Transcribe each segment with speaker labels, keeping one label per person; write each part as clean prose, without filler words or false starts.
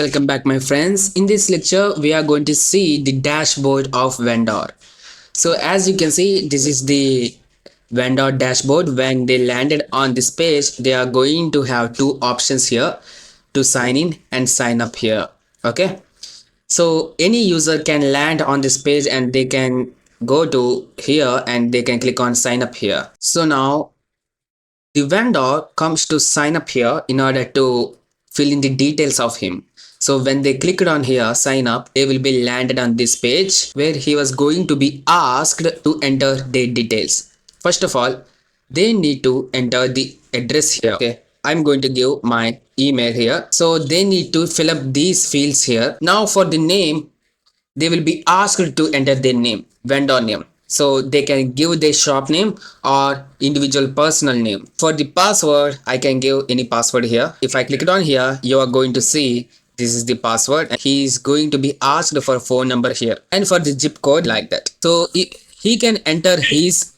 Speaker 1: Welcome back my friends. In this lecture we are going to see the dashboard of vendor. So as you can see, this is the vendor dashboard. When they landed on this page, they are going to have two options here to sign in and sign up here. Okay, so any user can land on this page and they can go to here and they can click on sign up here. So now the vendor comes to sign up here in order to fill in the details of him. So when they clicked on here sign up, they will be landed on this page where he was going to be asked to enter their details. First of all, they need to enter the address here. Okay, I'm going to give my email here. So they need to fill up these fields here. Now for the name, they will be asked to enter their name, vendor name. So they can give their shop name or individual personal name. For the password, I can give any password here. If I click it on here, you are going to see this is the password and he is going to be asked for phone number here and for the zip code like that. So he can enter his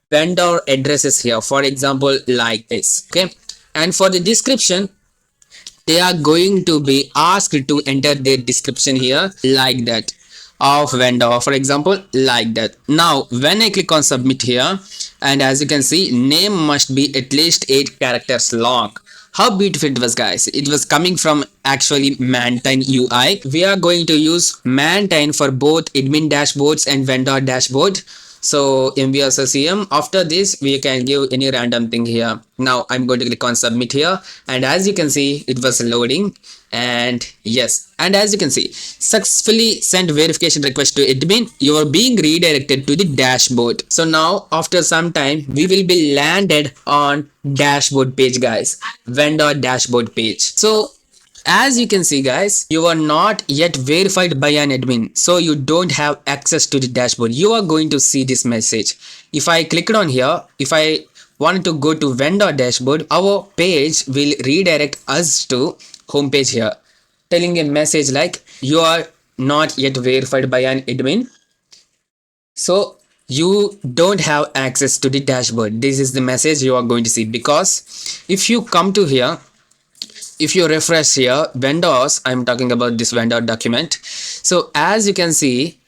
Speaker 1: vendor addresses here, for example like this. Okay, and for the description, they are going to be asked to enter their description here like that of vendor, for example like that. Now when I click on submit here, and as you can see, name must be at least 8 characters long. How beautiful it was, guys. It was coming from actually Mantine UI. We are going to use Mantine for both admin dashboards and vendor dashboard. So MVSCM, after this we can give any random thing here. Now I'm going to click on submit here, and as you can see, it was loading. And yes, and as you can see, successfully sent verification request to admin. You are being redirected to the dashboard. So now after some time we will be landed on dashboard page, guys, vendor dashboard page. So as you can see, guys, you are not yet verified by an admin, so you don't have access to the dashboard. You are going to see this message. If I click on here, if I want to go to vendor dashboard, our page will redirect us to home page here, telling a message like you are not yet verified by an admin, so you don't have access to the dashboard. This is the message you are going to see, because if you come to here, if you refresh here vendors, I'm talking about this vendor document. So as you can see,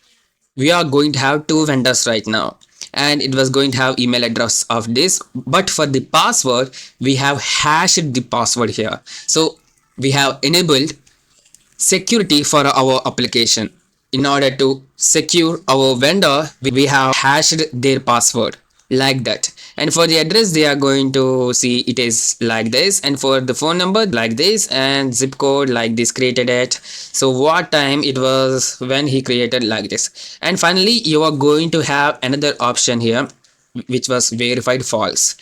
Speaker 1: we are going to have two vendors right now, and it was going to have email address of this, but for the password we have hashed the password here. So we have enabled security for our application. In order to secure our vendor, we have hashed their password like that. And for the address, they are going to see it is like this, and for the phone number like this, and zip code like this, created at so what time it was when he created like this. And finally you are going to have another option here which was verified false.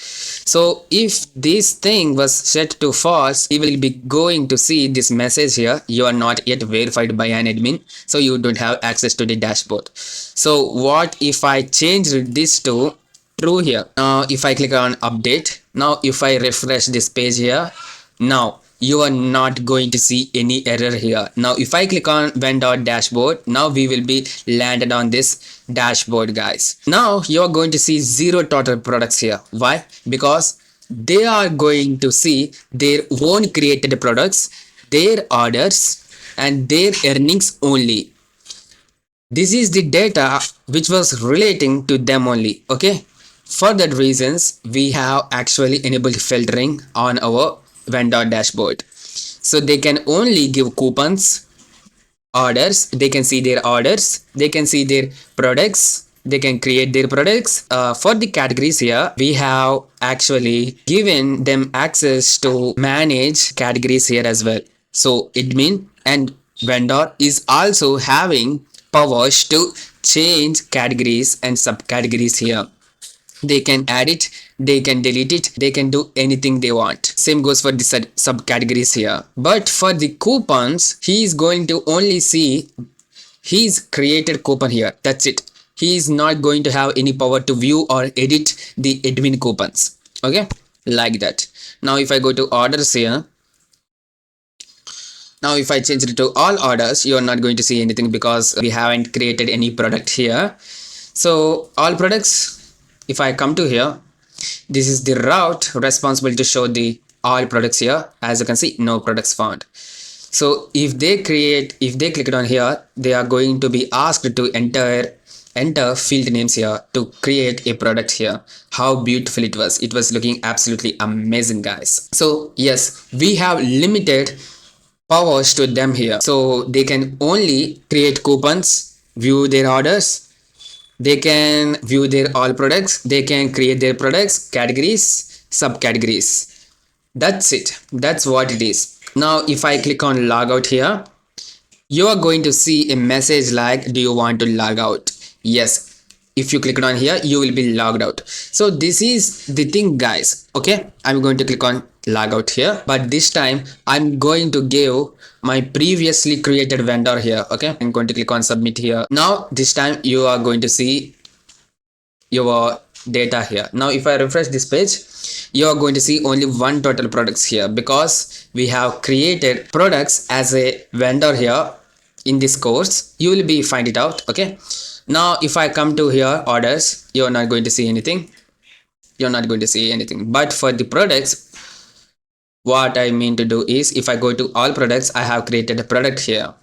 Speaker 1: So if this thing was set to false, you will be going to see this message here, you are not yet verified by an admin, so you don't have access to the dashboard. So what if I change this to true here? Now if I click on update, now if I refresh this page here, now you are not going to see any error here. Now if I click on vendor dashboard, now we will be landed on this dashboard, guys. Now you are going to see 0 total products here. Why? Because they are going to see their own created products, their orders and their earnings only. This is the data which was relating to them only. Okay, for that reasons we have actually enabled filtering on our vendor dashboard, so they can only give coupons, orders, they can see their orders, they can see their products, they can create their products. For the categories here, we have actually given them access to manage categories here as well. So admin and vendor is also having powers to change categories and subcategories here. They can add it, they can delete it, they can do anything they want. Same goes for the subcategories here. But for the coupons, he is going to only see his created coupon here. That's it. He is not going to have any power to view or edit the admin coupons. Okay, like that. Now if I go to orders here, now if I change it to all orders, you are not going to see anything because we haven't created any product here. So all products, if I come to here, this is the route responsible to show the all products here. As you can see, no products found. So if they click on here, they are going to be asked to enter field names here to create a product here. How beautiful it was looking absolutely amazing, guys. So yes, we have limited powers to them here, so they can only create coupons, view their orders, they can view their all products, they can create their products, categories, subcategories. That's it, that's what it is. Now if I click on logout here, you are going to see a message like, do you want to log out? Yes, if you click on here, you will be logged out. So this is the thing, guys. Okay, I'm going to click on log out here, but this time I'm going to give my previously created vendor here. Okay, I'm going to click on submit here. Now this time you are going to see your data here. Now if I refresh this page, you are going to see only one total products here, because we have created products as a vendor here in this course. You will be find it out. Okay, now if I come to here orders, you're not going to see anything, but for the products, what I mean to do is, if I go to all products, I have created a product here.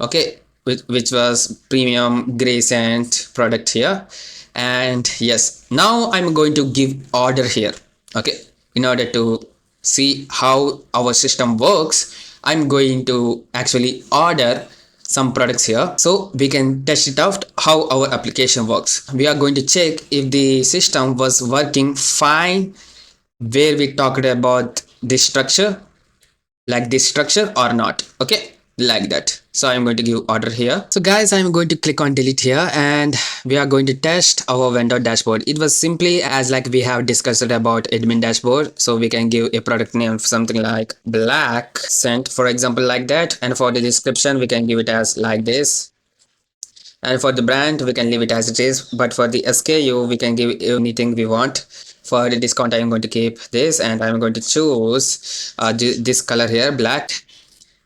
Speaker 1: Okay, which was premium gray scent product here. And yes, now I'm going to give order here. Okay, in order to see how our system works, I'm going to actually order some products here, so we can test it out how our application works. We are going to check if the system was working fine, where we talked about this structure, like this structure or not. Okay, like that. So I'm going to give order here. So guys, I'm going to click on delete here, and we are going to test our vendor dashboard. It was simply as like we have discussed about admin dashboard. So we can give a product name, something like black scent, for example, like that. And for the description, we can give it as like this. And for the brand, we can leave it as it is, but for the SKU, we can give anything we want. For the discount, I'm going to keep this, and I'm going to choose this color here, black.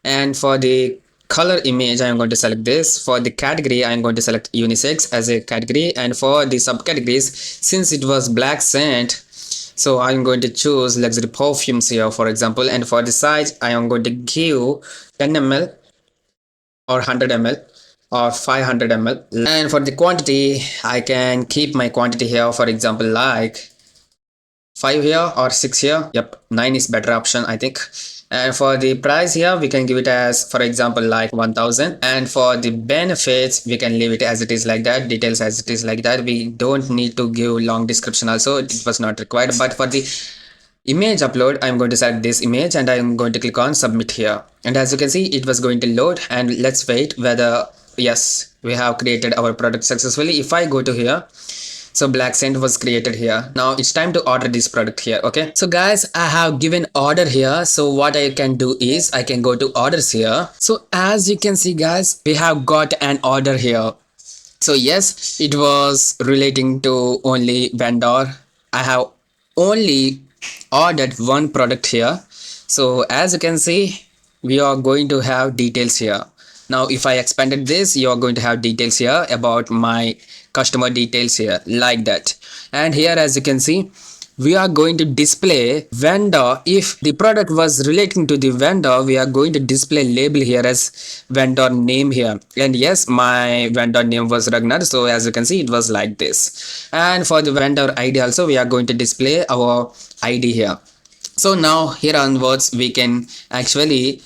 Speaker 1: And for the color image, I'm going to select this. For the category, I'm going to select unisex as a category. And for the subcategories, since it was black scent, so I'm going to choose luxury perfumes here, for example. And for the size, I am going to give 10 ml or 100 ml or 500 ml. And for the quantity, I can keep my quantity here, for example, like 5 here or 6 here. Yep, 9 is better option, I think. And for the price here, we can give it as, for example, like 1000. And for the benefits, we can leave it as it is, like that, details as it is, like that. We don't need to give long description also, it was not required. But for the image upload, I'm going to select this image, and I'm going to click on submit here. And as you can see, it was going to load, and let's wait whether, yes, we have created our product successfully. If I go to here, so black scent was created here. Now it's time to order this product here. Okay, so guys, I have given order here. So what I can do is I can go to orders here. So as you can see, guys, we have got an order here. So yes, it was relating to only vendor. I have only ordered one product here. So as you can see, we are going to have details here. Now if I expanded this, you are going to have details here about my customer details here, like that. And here, as you can see, we are going to display vendor. If the product was relating to the vendor, we are going to display label here as vendor name here. And yes, my vendor name was Ragnar, so as you can see, it was like this. And for the vendor ID also, we are going to display our ID here. So now here onwards, we can actually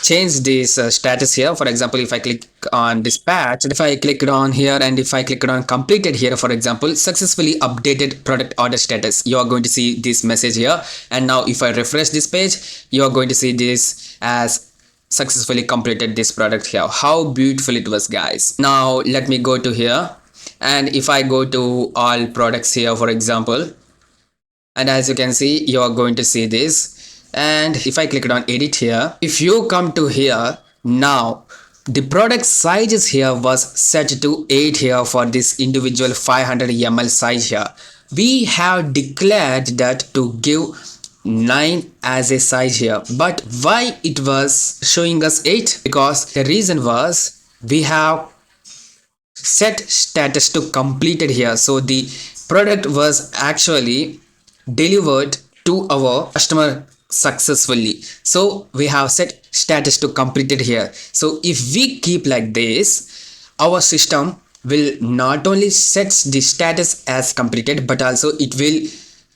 Speaker 1: change this status here. For example, if I click on dispatch, if I click on here, and if I click on completed here, for example, successfully updated product order status, you are going to see this message here. And now if I refresh this page, you are going to see this as successfully completed this product here. How beautiful it was, guys. Now let me go to here, and if I go to all products here, for example, and as you can see, you are going to see this. And if I click on edit here, if you come to here, now the product sizes here was set to 8 here for this individual 500 ml size here. We have declared that to give 9 as a size here, but why it was showing us 8? Because the reason was we have set status to completed here. So the product was actually delivered to our customer successfully. So we have set status to completed here. So if we keep like this, our system will not only sets the status as completed, but also it will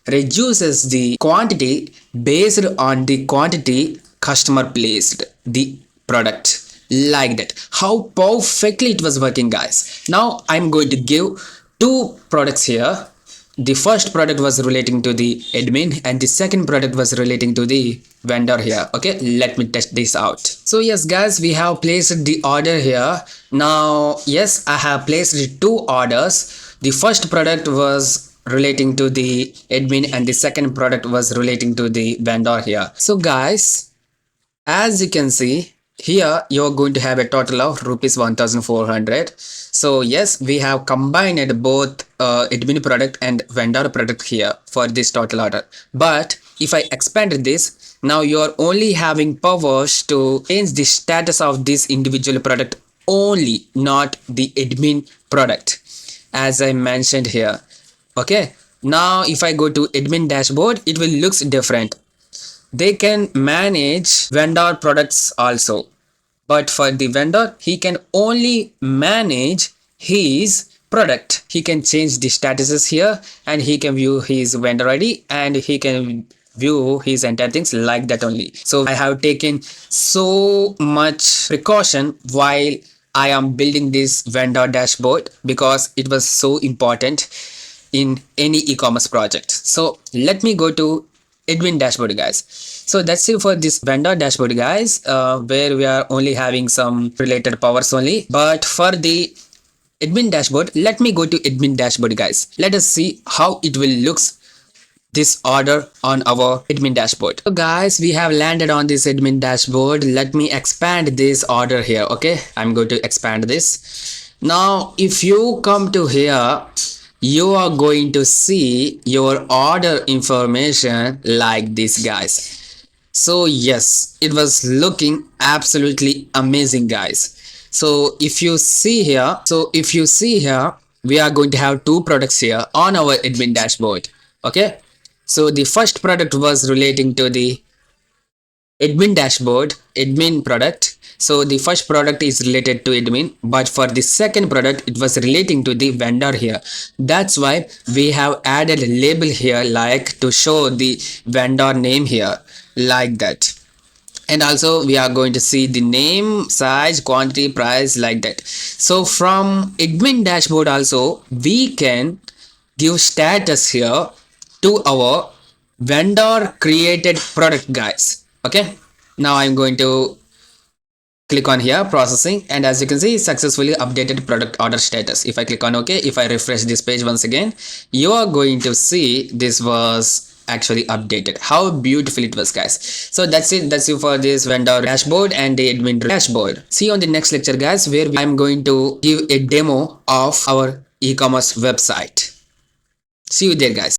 Speaker 1: reduces the quantity based on the quantity customer placed the product, like that. How perfectly it was working, guys. Now I'm going to give two products here. The first product was relating to the admin and the second product was relating to the vendor here. Okay, let me test this out. So yes guys, we have placed the order here. Now yes, I have placed two orders. The first product was relating to the admin and the second product was relating to the vendor here. So guys, as you can see here, you're going to have a total of rupees 1400. So yes, we have combined both admin product and vendor product here for this total order. But if I expand this, now you're only having powers to change the status of this individual product only, not the admin product, as I mentioned here. Okay, now if I go to admin dashboard, it will looks different. They can manage vendor products also, but for the vendor, he can only manage his product. He can change the statuses here and he can view his vendor ID and he can view his entire things like that only. So I have taken so much precaution while I am building this vendor dashboard because it was so important in any e-commerce project. So let me go to admin dashboard, guys. So that's it for this vendor dashboard, guys, where we are only having some related powers only. But for the admin dashboard, let me go to admin dashboard, guys. Let us see how it will looks this order on our admin dashboard. So guys, we have landed on this admin dashboard. Let me expand this order here. Okay, I'm going to expand this. Now if you come to here, you are going to see your order information like this, guys. So yes, it was looking absolutely amazing, guys. So if you see here, we are going to have two products here on our admin dashboard. Okay, so the first product was relating to the admin dashboard, admin product. So the first product is related to admin, but for the second product it was relating to the vendor here. That's why we have added a label here, like to show the vendor name here, like that. And also we are going to see the name, size, quantity, price, like that. So from admin dashboard also we can give status here to our vendor created product, guys. Okay, now I'm going to click on here processing, and as you can see, successfully updated product order status. If I click on OK, if I refresh this page once again, you are going to see this was actually updated. How beautiful it was, guys. So that's it for this vendor dashboard and the admin dashboard. See you on the next lecture, guys, where I'm going to give a demo of our e-commerce website. See you there, guys.